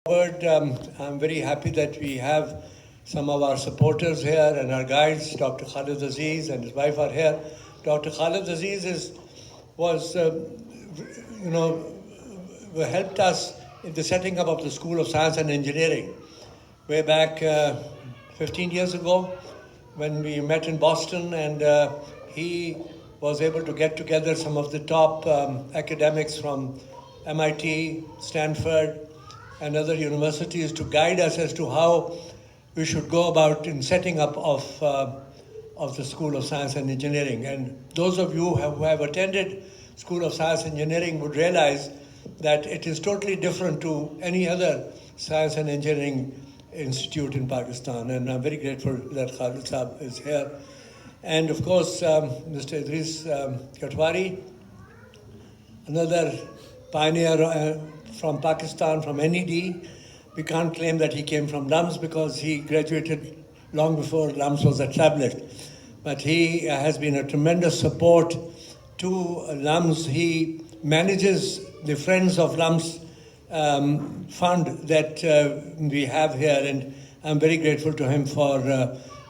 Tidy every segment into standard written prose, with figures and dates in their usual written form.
Word, I'm very happy that we have some of our supporters here and our guides. Dr. Khalid Aziz and his wife are here. Dr. Khalid Aziz helped us in the setting up of the School of Science and Engineering way back 15 years ago when we met in Boston, and he was able to get together some of the top academics from MIT, Stanford, and other universities to guide us as to how we should go about in setting up of the School of Science and Engineering. And those of you who have attended School of Science and Engineering would realize that it is totally different to any other science and engineering institute in Pakistan. And I'm very grateful that Khalid Saab is here. And of course, Mr. Idris Katwari, another pioneer from Pakistan, from NED. We can't claim that he came from LUMS because he graduated long before LUMS was established. But he has been a tremendous support to LUMS. He manages the Friends of LUMS fund that we have here, and I'm very grateful to him for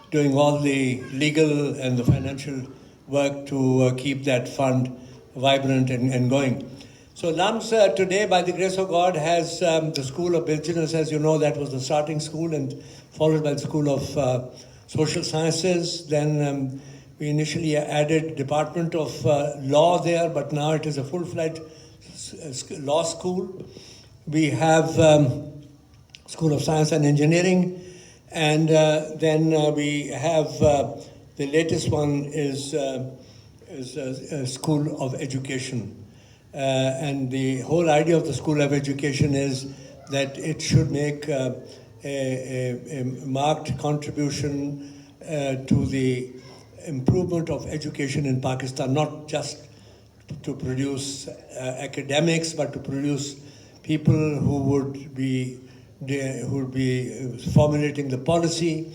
doing all the legal and the financial work to keep that fund vibrant and going. So LUMS today, by the grace of God, has the School of Business. As you know, that was the starting school, and followed by the School of Social Sciences. Then we initially added Department of Law there, but now it is a full-fledged law school. We have School of Science and Engineering, and then we have the latest one is a School of Education. And the whole idea of the School of Education is that it should make a marked contribution to the improvement of education in Pakistan, not just to produce academics, but to produce people who would be formulating the policy,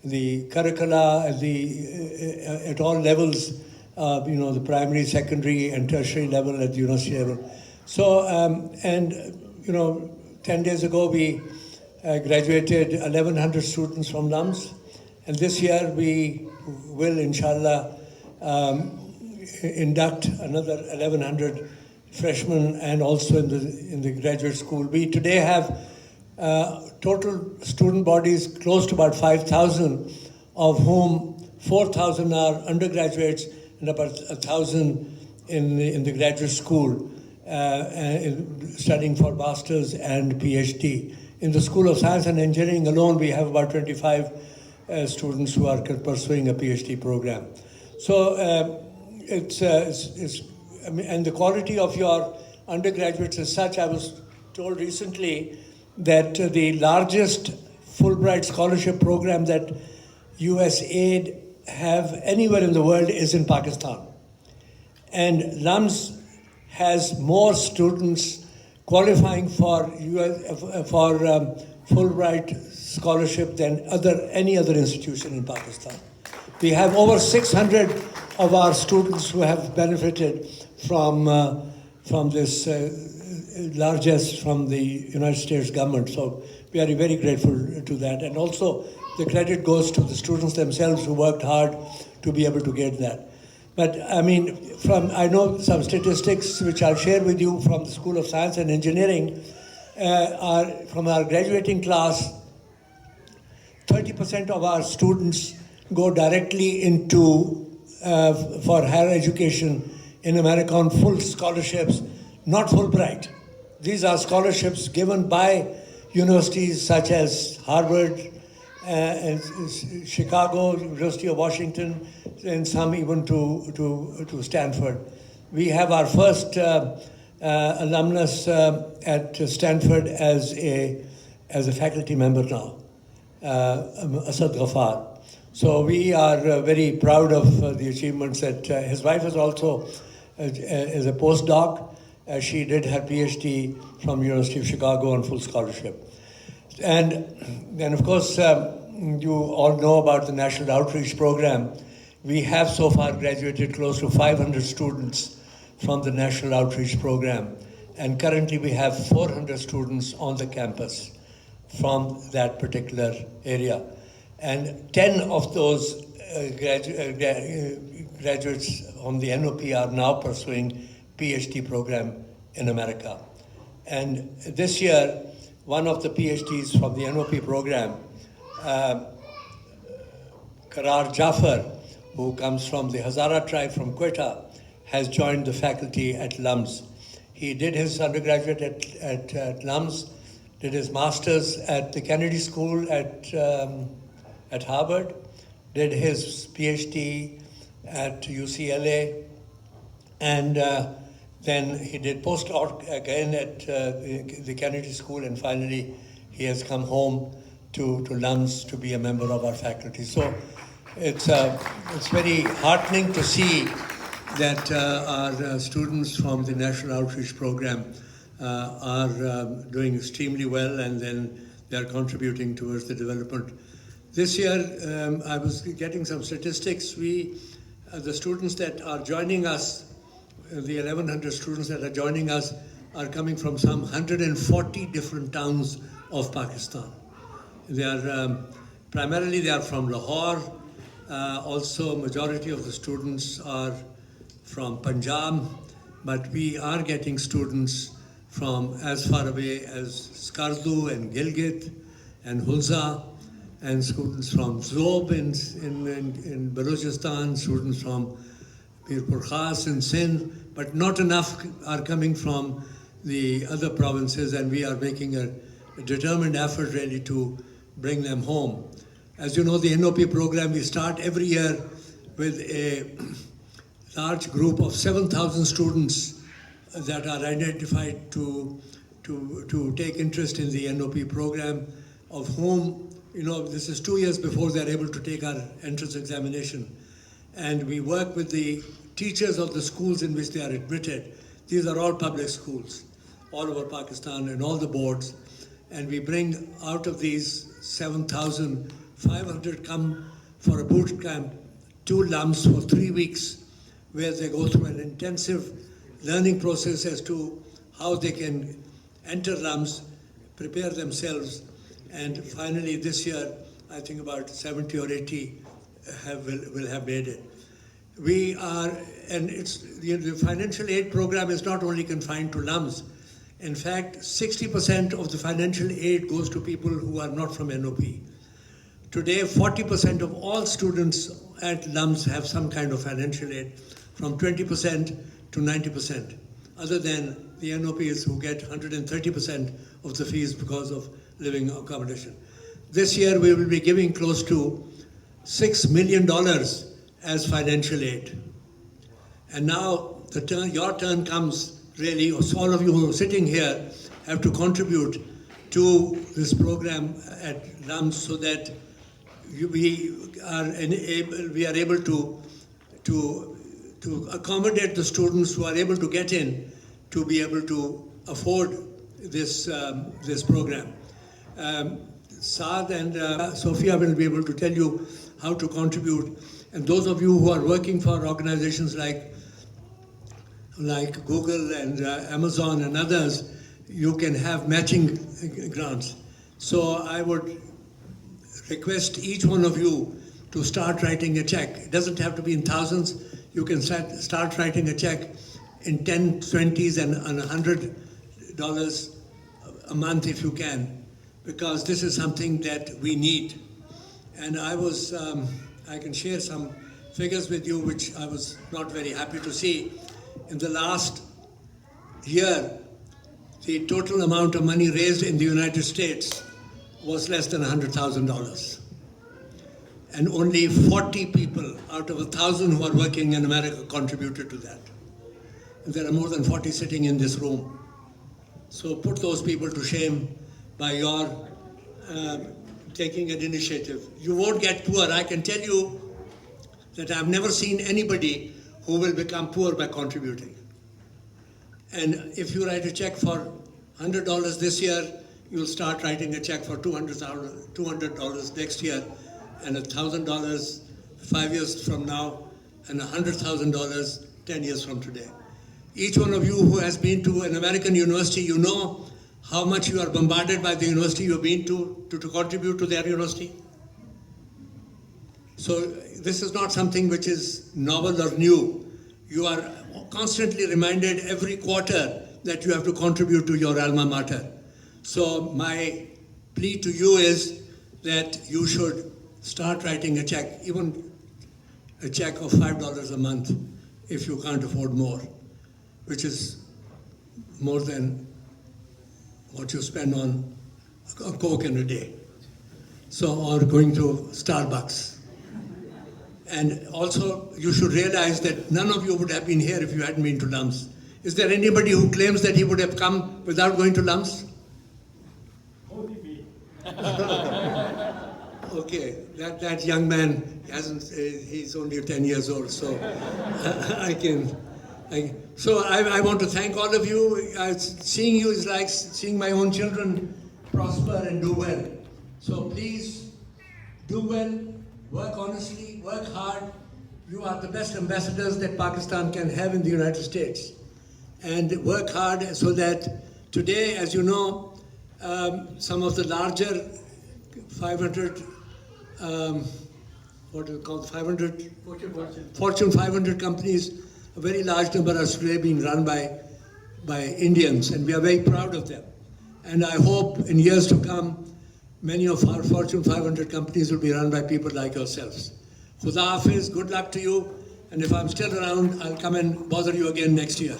the curricula, at all levels. The primary, secondary, and tertiary level at the university level. So, 10 days ago we graduated 1,100 students from LUMS, and this year we will, inshallah, induct another 1,100 freshmen, and also in the graduate school. We today have total student bodies close to about 5,000, of whom 4,000 are undergraduates, and about 1,000 in the graduate school, studying for masters and PhD. In the School of Science and Engineering alone, we have about 25 students who are pursuing a PhD program. So and the quality of your undergraduates is such. I was told recently that the largest Fulbright scholarship program that USAID have anywhere in the world is in Pakistan. And LUMS has more students qualifying for Fulbright scholarship than any other institution in Pakistan. We have over 600 of our students who have benefited from this largesse from the United States government. So we are very grateful to that. And also, the credit goes to the students themselves who worked hard to be able to get that. But I know some statistics which I'll share with you from the School of Science and Engineering are from our graduating class. 30% of our students go directly into for higher education in America on full scholarships, not Fulbright. These are scholarships given by universities such as Harvard, and Chicago, University of Washington, and some even to Stanford. We have our first alumnus at Stanford as a faculty member now, Asad Ghaffar. So we are very proud of the achievements that his wife is also is a postdoc. She did her PhD from University of Chicago on full scholarship. And then, of course, you all know about the National Outreach Program. We have so far graduated close to 500 students from the National Outreach Program. And currently we have 400 students on the campus. from that particular area. And 10 of those graduates from the NOP are now pursuing PhD program in America. And this year, one of the PhDs from the NOP program, Karar Jafar, who comes from the Hazara tribe from Quetta, has joined the faculty at LUMS. He did his undergraduate at LUMS, did his master's at the Kennedy School at Harvard, did his PhD at UCLA, and then he did postdoc again at the Kennedy School, and finally he has come home to LUMS to be a member of our faculty. So it's very heartening to see that our students from the National Outreach Program are doing extremely well, and then they are contributing towards the development. This year, I was getting some statistics. The students that are joining us, the 1,100 students that are joining us, are coming from some 140 different towns of Pakistan. They are primarily they are from Lahore. Also, majority of the students are from Punjab, but we are getting students from as far away as Skardu and Gilgit and Hulza, and students from Zob in Balochistan, students from Mirpur Khas in Sindh, but not enough are coming from the other provinces, and we are making a determined effort really to bring them home. As you know, the NOP program, we start every year with a large group of 7,000 students that are identified to take interest in the NOP program, of whom, this is 2 years before they're able to take our entrance examination. And we work with the teachers of the schools in which they are admitted. These are all public schools all over Pakistan and all the boards. And we bring out of these 7,500 come for a boot camp to LUMS for 3 weeks, where they go through an intensive learning process as to how they can enter LUMS, prepare themselves, and finally this year, I think about 70 or 80 will have made it. We are, and the financial aid program is not only confined to LUMS. In fact, 60% of the financial aid goes to people who are not from NOP. Today, 40% of all students at LUMS have some kind of financial aid, from 20% to 90%, other than the NOPs who get 130% of the fees because of living accommodation. This year, we will be giving close to $6 million as financial aid. And now your turn comes, really. All of you who are sitting here have to contribute to this program at LUMS so that we are able to accommodate the students who are able to get in to be able to afford this program. Syed and Sophia will be able to tell you how to contribute. And those of you who are working for organizations like Google and Amazon and others, you can have matching grants. So I would request each one of you to start writing a check. It doesn't have to be in thousands. You can start writing a check in 10, 20s and $100 a month if you can, because this is something that we need. And I can share some figures with you which I was not very happy to see. In the last year, the total amount of money raised in the United States was less than $100,000. And only 40 people out of 1,000 who are working in America contributed to that. And there are more than 40 sitting in this room. So put those people to shame by your taking an initiative. You won't get poor. I can tell you that I've never seen anybody who will become poor by contributing. And if you write a check for $100 this year, you'll start writing a check for $200 next year, and $1,000 5 years from now, and $100,000 10 years from today. Each one of you who has been to an American university, you know how much you are bombarded by the university you've been to contribute to their university? So this is not something which is novel or new. You are constantly reminded every quarter that you have to contribute to your alma mater. So my plea to you is that you should start writing a check, even a check of $5 a month if you can't afford more, which is more than what you spend on a Coke in a day. So, or going to Starbucks. And also, you should realize that none of you would have been here if you hadn't been to LUMS. Is there anybody who claims that he would have come without going to LUMS? Only me. Okay, that young man hasn't. He's only 10 years old, so I want to thank all of you. Seeing you is like seeing my own children prosper and do well. So please do well, work honestly, work hard. You are the best ambassadors that Pakistan can have in the United States. And work hard so that today, as you know, some of the larger 500, what is it called, 500? Fortune 500 companies, a very large number are today being run by Indians, and we are very proud of them. And I hope in years to come, many of our Fortune 500 companies will be run by people like yourselves. Khuda Hafiz, good luck to you, and if I'm still around, I'll come and bother you again next year.